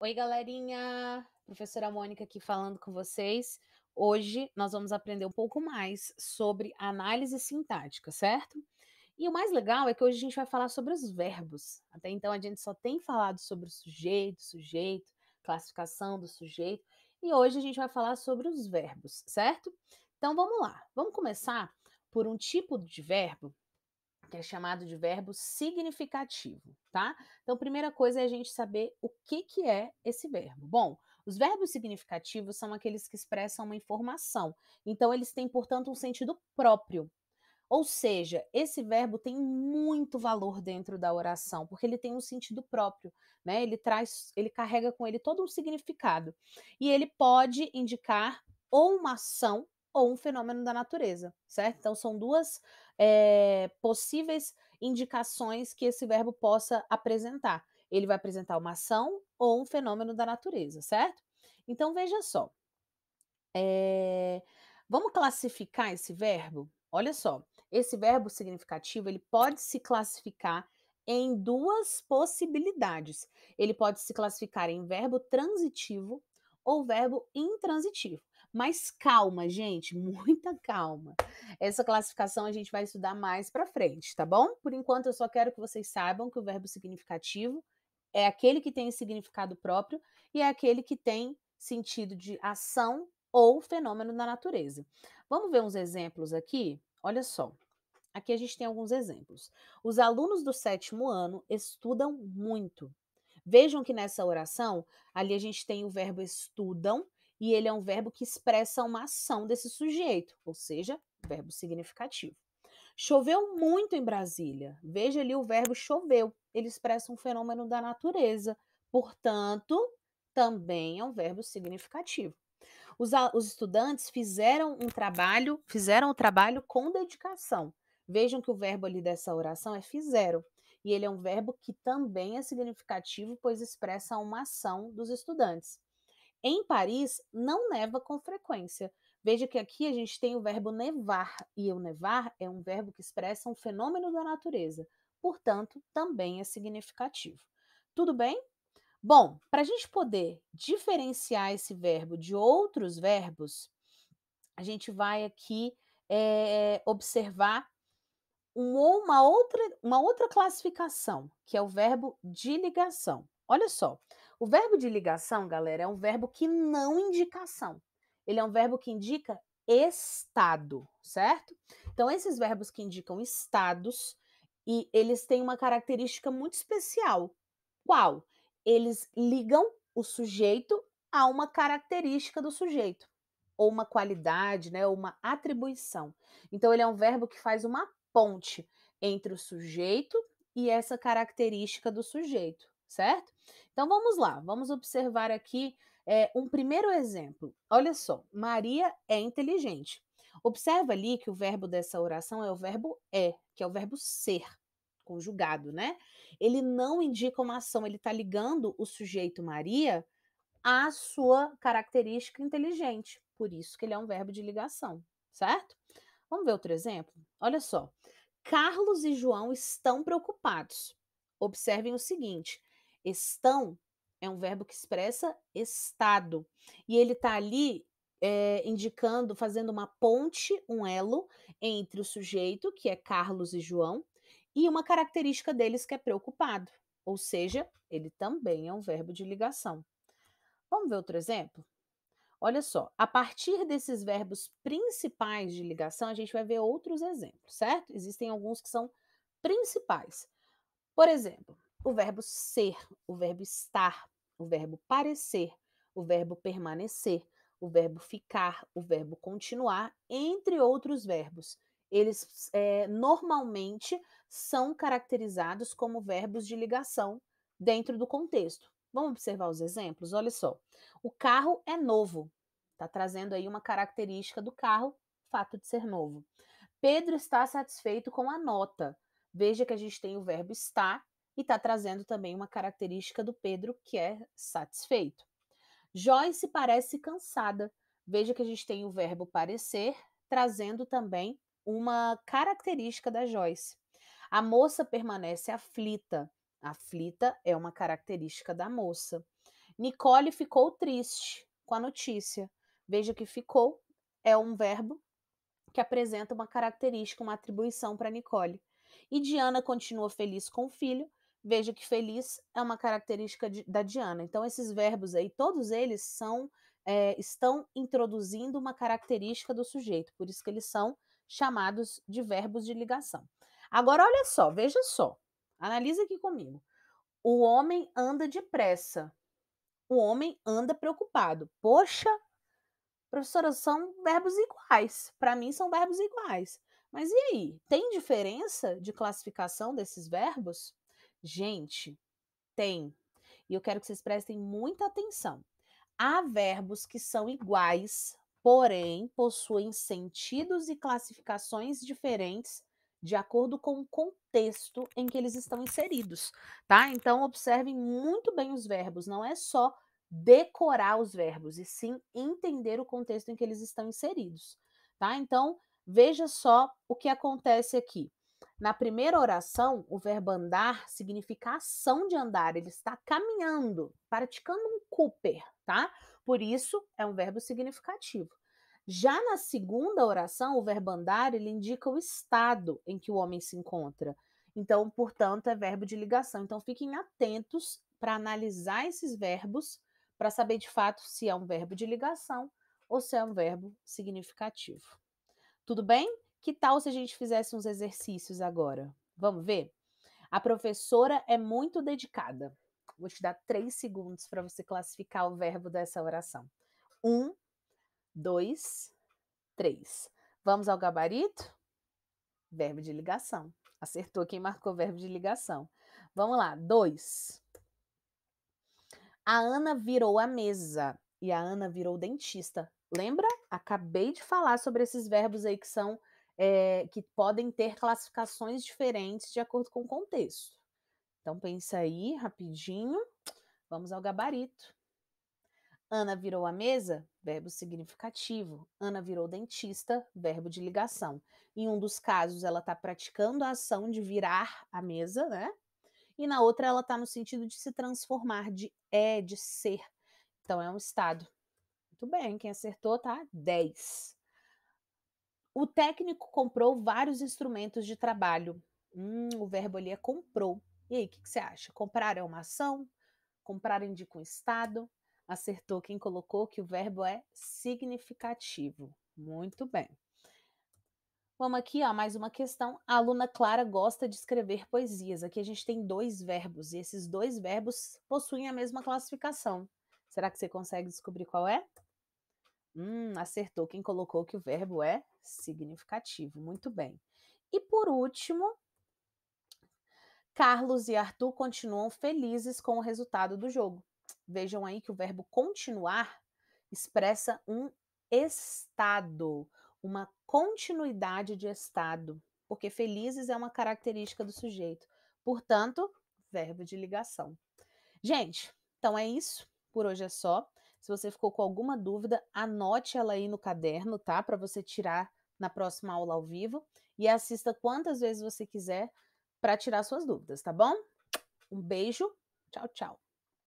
Oi, galerinha! Professora Mônica aqui falando com vocês. Hoje nós vamos aprender um pouco mais sobre análise sintática, certo? E o mais legal é que hoje a gente vai falar sobre os verbos. Até então a gente só tem falado sobre o sujeito, classificação do sujeito, e hoje a gente vai falar sobre os verbos, certo? Então vamos lá. Vamos começar por um tipo de verbo que é chamado de verbo significativo, tá? Então, primeira coisa é a gente saber o que é esse verbo. Bom, os verbos significativos são aqueles que expressam uma informação, então eles têm, portanto, um sentido próprio. Ou seja, esse verbo tem muito valor dentro da oração, porque ele tem um sentido próprio, né? Ele carrega com ele todo um significado. E ele pode indicar ou uma ação ou um fenômeno da natureza, certo? Então são duas possíveis indicações que esse verbo possa apresentar. Ele vai apresentar uma ação ou um fenômeno da natureza, certo? Então veja só. Eh, Vamos classificar esse verbo? Olha só, esse verbo significativo, ele pode se classificar em 2 possibilidades. Ele pode se classificar em verbo transitivo ou verbo intransitivo. Mas calma, gente, muita calma. Essa classificação a gente vai estudar mais para frente, tá bom? Por enquanto eu só quero que vocês saibam que o verbo significativo é aquele que tem significado próprio e é aquele que tem sentido de ação ou fenômeno da natureza. Vamos ver uns exemplos aqui? Olha só, aqui a gente tem alguns exemplos. Os alunos do 7º ano estudam muito. Vejam que nessa oração, ali a gente tem o verbo estudam e ele é um verbo que expressa uma ação desse sujeito, ou seja, verbo significativo. Choveu muito em Brasília. Veja ali o verbo choveu. Ele expressa um fenômeno da natureza. Portanto, também é um verbo significativo. Os estudantes fizeram o trabalho com dedicação. Vejam que o verbo ali dessa oração é fizeram. E ele é um verbo que também é significativo, pois expressa uma ação dos estudantes. Em Paris, não neva com frequência. Veja que aqui a gente tem o verbo nevar, e o nevar é um verbo que expressa um fenômeno da natureza. Portanto, também é significativo. Tudo bem? Bom, para a gente poder diferenciar esse verbo de outros verbos, a gente vai aqui observar uma outra classificação, que é o verbo de ligação. Olha só, o verbo de ligação, galera, é um verbo que não indica ação. Ele é um verbo que indica estado, certo? Então, esses verbos que indicam estados, e eles têm uma característica muito especial. Qual? Eles ligam o sujeito a uma característica do sujeito, ou uma qualidade, né, ou uma atribuição. Então, ele é um verbo que faz uma ponte entre o sujeito e essa característica do sujeito, certo? Então vamos lá, vamos observar aqui um primeiro exemplo. Olha só, Maria é inteligente. Observa ali que o verbo dessa oração é o verbo é, que é o verbo ser, conjugado, né? Ele não indica uma ação, ele está ligando o sujeito Maria à sua característica inteligente. Por isso que ele é um verbo de ligação, certo? Vamos ver outro exemplo? Olha só. Carlos e João estão preocupados. Observem o seguinte: estão é um verbo que expressa estado. E ele está ali indicando, fazendo uma ponte, um elo entre o sujeito, que é Carlos e João, e uma característica deles que é preocupado. Ou seja, ele também é um verbo de ligação. Vamos ver outro exemplo? Olha só, a partir desses verbos principais de ligação, a gente vai ver outros exemplos, certo? Existem alguns que são principais. Por exemplo, o verbo ser, o verbo estar, o verbo parecer, o verbo permanecer, o verbo ficar, o verbo continuar, entre outros verbos. Eles normalmente são caracterizados como verbos de ligação dentro do contexto. Vamos observar os exemplos? Olha só. O carro é novo. Está trazendo aí uma característica do carro, fato de ser novo. Pedro está satisfeito com a nota. Veja que a gente tem o verbo estar e está trazendo também uma característica do Pedro, que é satisfeito. Joyce parece cansada. Veja que a gente tem o verbo parecer, trazendo também uma característica da Joyce. A moça permanece aflita. Aflita é uma característica da moça. Nicole ficou triste com a notícia. Veja que ficou é um verbo que apresenta uma característica, uma atribuição para Nicole. E Diana continua feliz com o filho. Veja que feliz é uma característica da Diana. Então, esses verbos aí, todos eles estão introduzindo uma característica do sujeito, por isso que eles são chamados de verbos de ligação. Agora, olha só, veja só, analisa aqui comigo. O homem anda depressa. O homem anda preocupado. Poxa, professora, são verbos iguais. Para mim, são verbos iguais. Mas e aí? Tem diferença de classificação desses verbos? Gente, tem. E eu quero que vocês prestem muita atenção. Há verbos que são iguais, porém possuem sentidos e classificações diferentes de acordo com o contexto em que eles estão inseridos, tá? Então, observem muito bem os verbos, não é só decorar os verbos, e sim entender o contexto em que eles estão inseridos, tá? Então, veja só o que acontece aqui. Na primeira oração, o verbo andar significa ação de andar, ele está caminhando, praticando um Cooper, tá? Por isso, é um verbo significativo. Já na segunda oração, o verbo andar, ele indica o estado em que o homem se encontra. Então, portanto, é verbo de ligação. Então, fiquem atentos para analisar esses verbos, para saber de fato se é um verbo de ligação ou se é um verbo significativo. Tudo bem? Que tal se a gente fizesse uns exercícios agora? Vamos ver? A professora é muito dedicada. Vou te dar 3 segundos para você classificar o verbo dessa oração. 1, 2, 3. Vamos ao gabarito? Verbo de ligação. Acertou quem marcou verbo de ligação. Vamos lá, 2. A Ana virou a mesa e a Ana virou dentista. Lembra? Acabei de falar sobre esses verbos aí que podem ter classificações diferentes de acordo com o contexto. Então, pensa aí rapidinho. Vamos ao gabarito. Ana virou a mesa, verbo significativo. Ana virou dentista, verbo de ligação. Em um dos casos, ela está praticando a ação de virar a mesa, né? E na outra, ela está no sentido de se transformar, de ser. Então, é um estado. Muito bem, quem acertou tá 10. O técnico comprou vários instrumentos de trabalho. O verbo ali é comprou. E aí, o que você acha? Comprar é uma ação? Comprar indica um estado? Acertou quem colocou que o verbo é significativo. Muito bem. Vamos aqui, ó, mais uma questão. A aluna Clara gosta de escrever poesias. Aqui a gente tem 2 verbos, e esses 2 verbos possuem a mesma classificação. Será que você consegue descobrir qual é? Acertou quem colocou que o verbo é significativo. Muito bem. E por último, Carlos e Arthur continuam felizes com o resultado do jogo. Vejam aí que o verbo continuar expressa um estado, uma continuidade de estado, porque felizes é uma característica do sujeito. Portanto, verbo de ligação. Gente, então é isso. Por hoje é só. Se você ficou com alguma dúvida, anote ela aí no caderno, tá? Para você tirar na próxima aula ao vivo e assista quantas vezes você quiser para tirar suas dúvidas, tá bom? Um beijo. Tchau, tchau.